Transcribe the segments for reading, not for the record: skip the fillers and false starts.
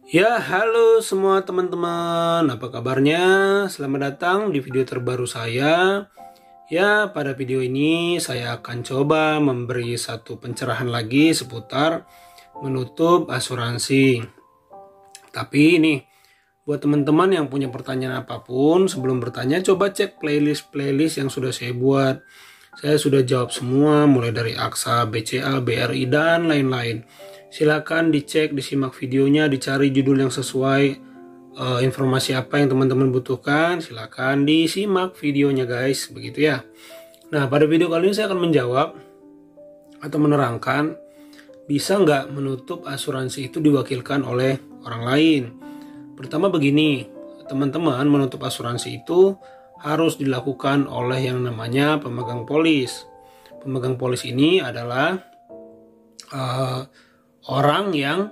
Ya, halo semua teman-teman. Apa kabarnya? Selamat datang di video terbaru saya. Ya, pada video ini saya akan coba memberi satu pencerahan lagi seputar menutup asuransi. Tapi ini buat teman-teman yang punya pertanyaan apapun, sebelum bertanya coba cek playlist yang sudah saya buat. Saya sudah jawab semua, mulai dari AXA, BCA, BRI, dan lain-lain. Silakan dicek, disimak videonya, dicari judul yang sesuai, informasi apa yang teman-teman butuhkan. Silakan disimak videonya guys, begitu ya. Nah, pada video kali ini saya akan menjawab atau menerangkan, bisa nggak menutup asuransi itu diwakilkan oleh orang lain. Pertama begini, teman-teman, menutup asuransi itu harus dilakukan oleh yang namanya pemegang polis. Pemegang polis ini adalah orang yang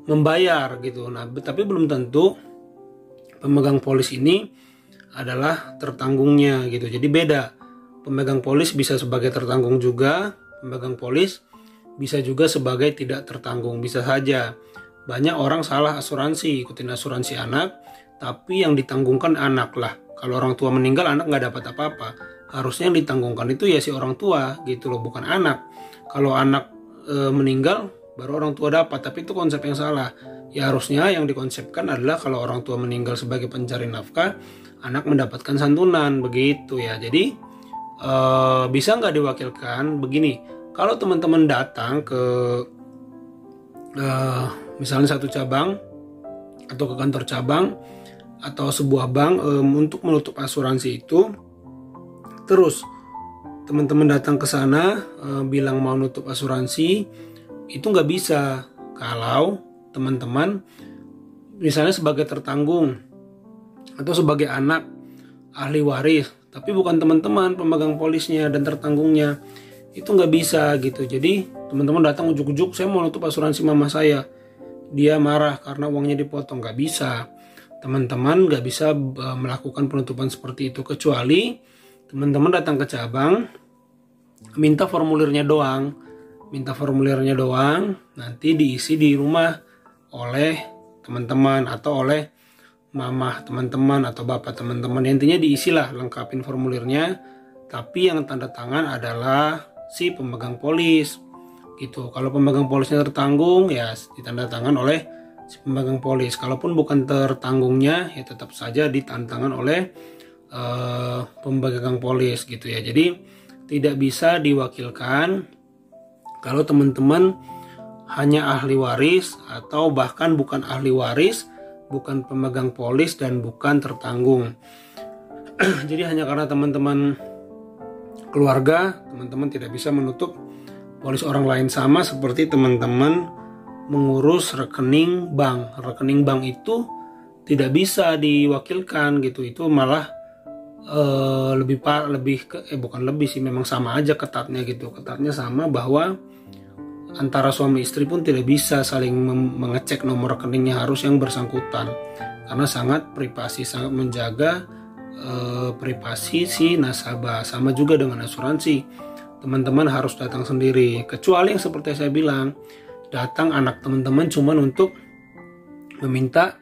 membayar gitu. Nah, tapi belum tentu pemegang polis ini adalah tertanggungnya gitu. Jadi beda. Pemegang polis bisa sebagai tertanggung juga, pemegang polis bisa juga sebagai tidak tertanggung, bisa saja. Banyak orang salah asuransi, ikutin asuransi anak, tapi yang ditanggungkan anak lah. Kalau orang tua meninggal, anak nggak dapat apa-apa. Harusnya yang ditanggungkan itu ya si orang tua gitu loh, bukan anak. Kalau anak meninggal, baru orang tua dapat, tapi itu konsep yang salah. Ya harusnya yang dikonsepkan adalah kalau orang tua meninggal sebagai pencari nafkah, anak mendapatkan santunan, begitu ya. Jadi bisa nggak diwakilkan begini? Kalau teman-teman datang ke misalnya satu cabang atau ke kantor cabang atau sebuah bank untuk menutup asuransi itu, terus teman-teman datang ke sana bilang mau nutup asuransi, itu nggak bisa kalau teman-teman misalnya sebagai tertanggung atau sebagai anak ahli waris, tapi bukan teman-teman pemegang polisnya dan tertanggungnya, itu nggak bisa gitu. Jadi teman-teman datang ujuk-ujuk, saya mau nutup asuransi mama saya, dia marah karena uangnya dipotong, nggak bisa. Teman-teman nggak bisa melakukan penutupan seperti itu, kecuali teman-teman datang ke cabang, minta formulirnya doang, nanti diisi di rumah oleh teman-teman atau oleh mama teman-teman atau bapak teman-teman. Intinya diisilah, lengkapin formulirnya, tapi yang tanda tangan adalah si pemegang polis gitu. Kalau pemegang polisnya tertanggung, ya ditanda tangan oleh si pemegang polis. Kalaupun bukan tertanggungnya, ya tetap saja ditandatangan oleh pemegang polis gitu ya. Jadi tidak bisa diwakilkan kalau teman-teman hanya ahli waris atau bahkan bukan ahli waris, bukan pemegang polis, dan bukan tertanggung. Jadi hanya karena teman-teman keluarga, teman-teman tidak bisa menutup polis orang lain, sama seperti teman-teman mengurus rekening bank. Rekening bank itu tidak bisa diwakilkan gitu. Itu malah memang sama aja ketatnya gitu. Ketatnya sama, bahwa antara suami istri pun tidak bisa saling mengecek nomor rekeningnya, harus yang bersangkutan, karena sangat privasi, sangat menjaga privasi si nasabah. Sama juga dengan asuransi, teman-teman harus datang sendiri, kecuali yang seperti saya bilang, datang anak teman-teman cuman untuk meminta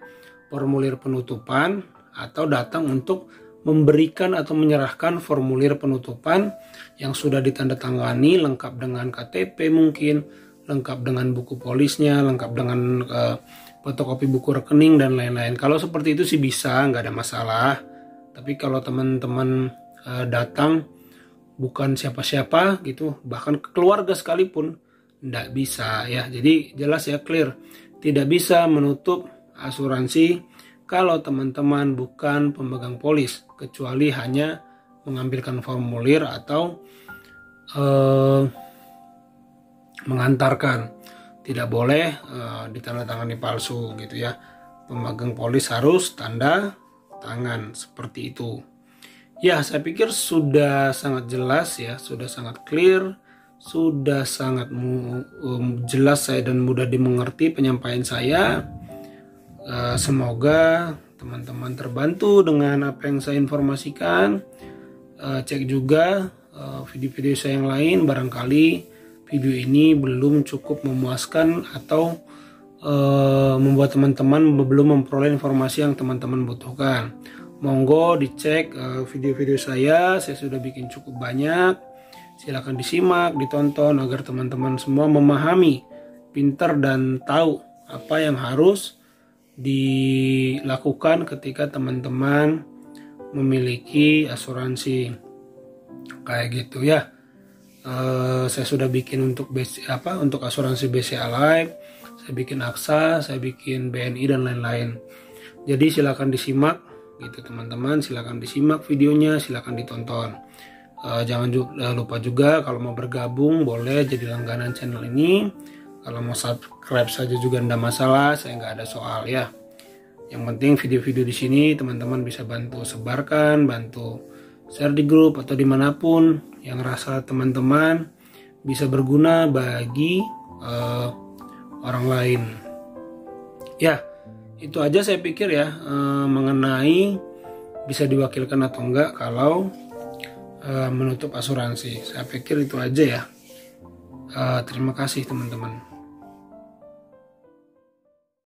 formulir penutupan, atau datang untuk memberikan atau menyerahkan formulir penutupan yang sudah ditandatangani, lengkap dengan KTP mungkin, lengkap dengan buku polisnya, lengkap dengan fotokopi buku rekening dan lain-lain. Kalau seperti itu sih bisa, nggak ada masalah. Tapi kalau teman-teman datang bukan siapa-siapa gitu, bahkan keluarga sekalipun, nggak bisa ya. Jadi jelas ya, clear, tidak bisa menutup asuransi kalau teman-teman bukan pemegang polis, kecuali hanya mengambilkan formulir atau mengantarkan. Tidak boleh ditandatangani palsu gitu ya. Pemegang polis harus tanda tangan seperti itu. Ya, saya pikir sudah sangat jelas ya, sudah sangat clear, sudah sangat jelas saya dan mudah dimengerti penyampaian saya. Semoga teman-teman terbantu dengan apa yang saya informasikan. Cek juga video-video saya yang lain, barangkali video ini belum cukup memuaskan atau membuat teman-teman belum memperoleh informasi yang teman-teman butuhkan. Monggo dicek video-video saya sudah bikin cukup banyak. Silahkan disimak, ditonton agar teman-teman semua memahami, pintar dan tahu apa yang harus dilakukan ketika teman-teman memiliki asuransi kayak gitu ya. Saya sudah bikin untuk untuk asuransi BCA Life, saya bikin AXA, saya bikin BNI dan lain-lain. Jadi silakan disimak gitu teman-teman, silakan disimak videonya, silakan ditonton. Jangan lupa juga kalau mau bergabung boleh jadi langganan channel ini. Kalau mau subscribe saja juga tidak masalah, saya nggak ada soal ya. Yang penting video-video di sini teman-teman bisa bantu sebarkan, bantu share di grup atau dimanapun yang rasa teman-teman bisa berguna bagi orang lain. Ya, itu aja saya pikir ya mengenai bisa diwakilkan atau enggak kalau menutup asuransi. Saya pikir itu aja ya. Terima kasih teman-teman.